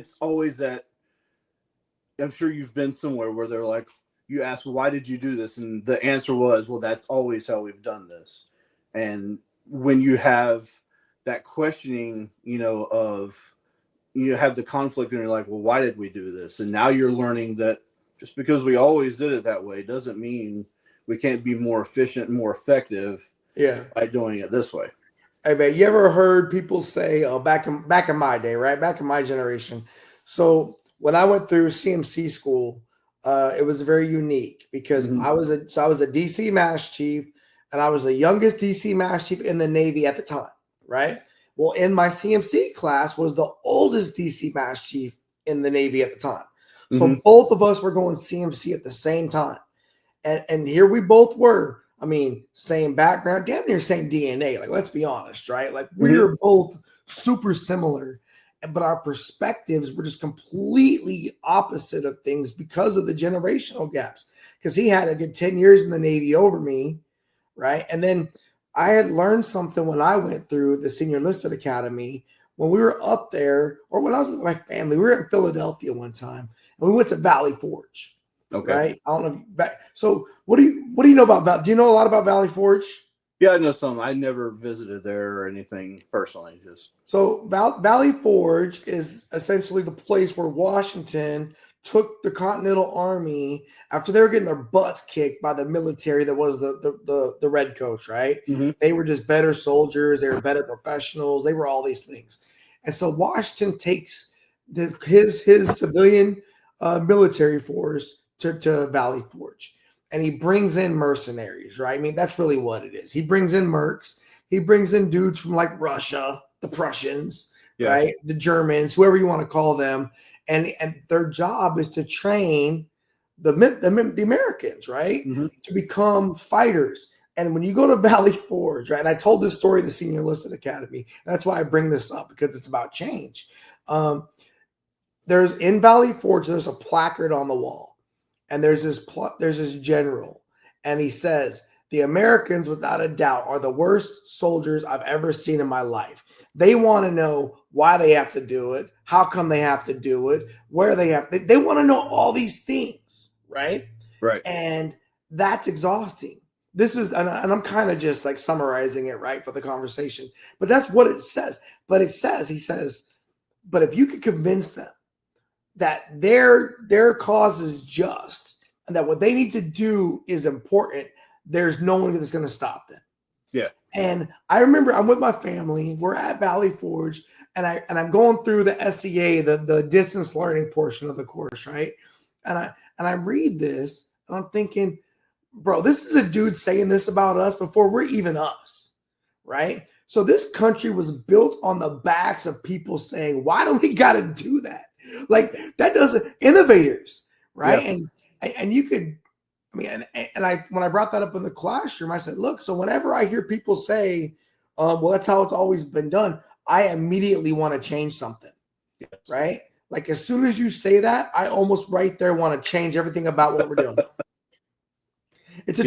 it's always that. I'm sure you've been somewhere where they're like, you ask, why did you do this? And the answer was, well, that's always how we've done this. And when you have that questioning, of, you have the conflict and you're like, well, why did we do this? And now you're learning that just because we always did it that way doesn't mean we can't be more efficient and more effective by doing it this way. Hey man, you ever heard people say, "Oh, back in my day, right? Back in my generation." So when I went through CMC school, it was very unique because Mm-hmm. I was a DC Mass Chief, and I was the youngest DC Mass Chief in the Navy at the time, right? Well, in my CMC class was the oldest DC Mass Chief in the Navy at the time. Mm-hmm. So both of us were going CMC at the same time. And here we both were. I mean, same background, damn near same DNA. Like, let's be honest, right? Like, we Mm-hmm. were both super similar, but our perspectives were just completely opposite of things because of the generational gaps. Because he had a good 10 years in the Navy over me, right? And then I had learned something when I went through the Senior Enlisted Academy. When we were up there, or when I was with my family, we were in Philadelphia one time, and we went to Valley Forge. Okay. Right. I don't know. So what do you know about? Do you know a lot about Valley Forge? Yeah, I know some. I never visited there or anything personally. So Valley Forge is essentially the place where Washington took the Continental Army after they were getting their butts kicked by the military that was the Red Coats, right? Mm-hmm. They were just better soldiers. They were better professionals. They were all these things. And so Washington takes his civilian military force to Valley Forge. And he brings in mercenaries, right? I mean, that's really what it is. He brings in mercs. He brings in dudes from like Russia, the Prussians, right? The Germans, whoever you want to call them. And their job is to train the Americans, right? Mm-hmm. To become fighters. And when you go to Valley Forge, right? And I told this story at the Senior Enlisted Academy. And that's why I bring this up, because it's about change. There's in Valley Forge, there's a placard on the wall. And there's this general, and he says, the Americans, without a doubt, are the worst soldiers I've ever seen in my life. They want to know why they have to do it, how come they have to do it, where they want to know all these things, right? Right. And that's exhausting. This is, and I'm kind of just like summarizing it, right, for the conversation. But that's what it says. But he says, but if you could convince them that their cause is just and that what they need to do is important, there's no one that's going to stop them. Yeah. And I remember I'm with my family. We're at Valley Forge, and I'm going through the SEA, the distance learning portion of the course, right? And I read this, and I'm thinking, bro, this is a dude saying this about us before we're even us, right? So this country was built on the backs of people saying, why do we got to do that? Like, that doesn't, innovators, right? Yeah. And you could, I mean, and I, when I brought that up in the classroom, I said, look, so whenever I hear people say, well, that's how it's always been done, I immediately want to change something, right? Like, as soon as you say that, I almost right there want to change everything about what we're doing. It's a